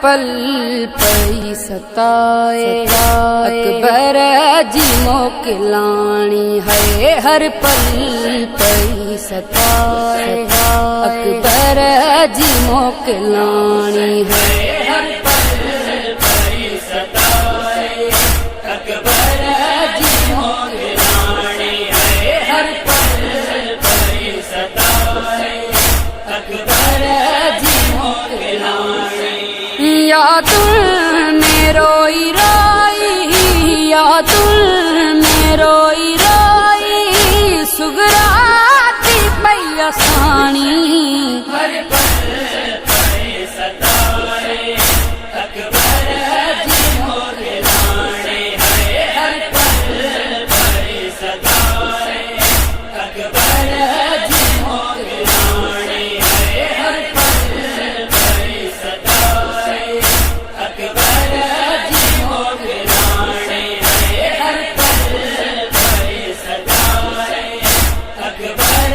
पल पई सताए, अकबर जी मोकिलाणी है। हर पल पई सताए, अकबर जी मोकिलाणी है। हर पल पई सताए, अकबर जी मोकिलाणी है। हर पल पई सताए, अकबर जी मोकिलाणी। यादुन में रोई रोई, यादुन में रोई रोई, सुगराती पई असानी। हर पल पई सताए, अकबर जी मोकिलाणी है। हर पल पई सताए, अकबर जी मोकिलाणी है। हर पल पई सताए, अकबर जी मोकिलाणी है। हर पल पई सताए, अकबर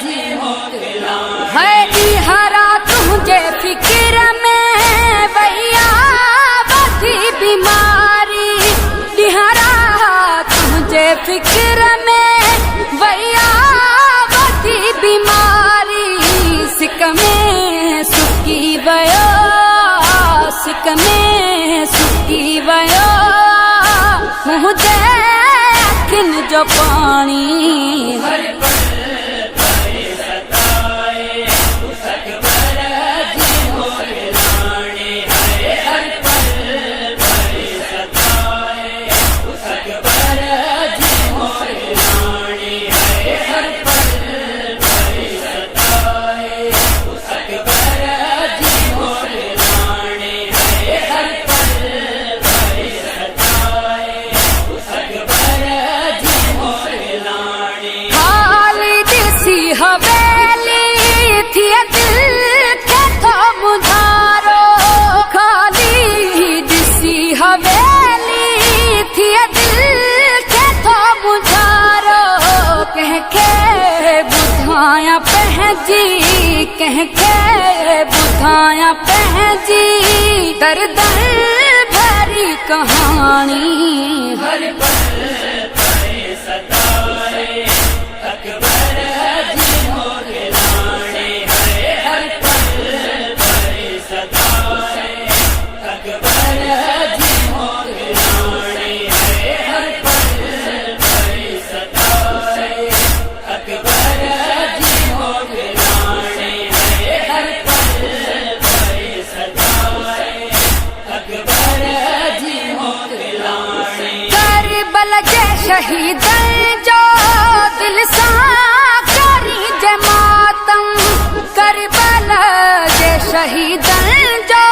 जी मोकिलाणी है। इहारा तुझे फिक्र में भैया बधी बीमारी, इहारा तुझे फिक्र में भैया बधी बीमारी। सिक में सुकी वयो, सिक में सुकी वयो, मुझे अखिन जो पानी। हर पल पई सताए, अकबर जी मोकिलाणी है। हर पल पई सताए, अकबर जी मोकिलाणी है। हर पल पई सताए, अकबर जी मोकिलाणी है। हर पल पई सताए, अकबर जी मोकिलाणी। खाली दिसी हवेली थी दिल के तो मुधारो, खाली दिसी हवेली थी दिल के तो मुधारो। कह के बुधाया पहजी, कह के बुधाया पहजी, दर्द भरी कहानी। हर पल पई सताए, अकबर जी मोकिलाणी है। हर पल पई सताए, अकबर जी मोकिलाणी है। हर पल पई सताए, अकबर जी मोकिलाणी है। हर पल पई सताए, अकबर जी मोकिलाणी। करबल जे शहीदन जो दिल सा करी जे मातम, करबल जे शहीदन जो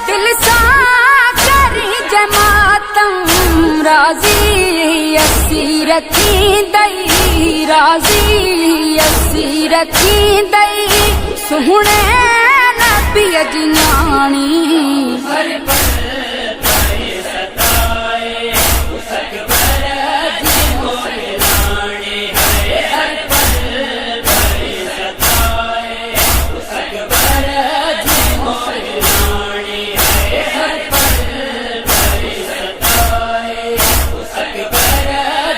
दिल सा करी जे मातम। राजी असीर थी दई, राजी असीर थी दई, सुहणे नबी जी नाणी। हर पल पई सताए, अकबर जी मोकिलाणी है। हर पल पई सताए, अकबर जी मोकिलाणी है। हर पल पई सताए, अकबर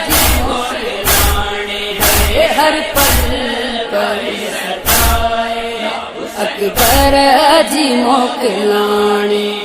जी मोकिलाणी है। हर पल पई सताए, अकबर जी मोकिलाणी।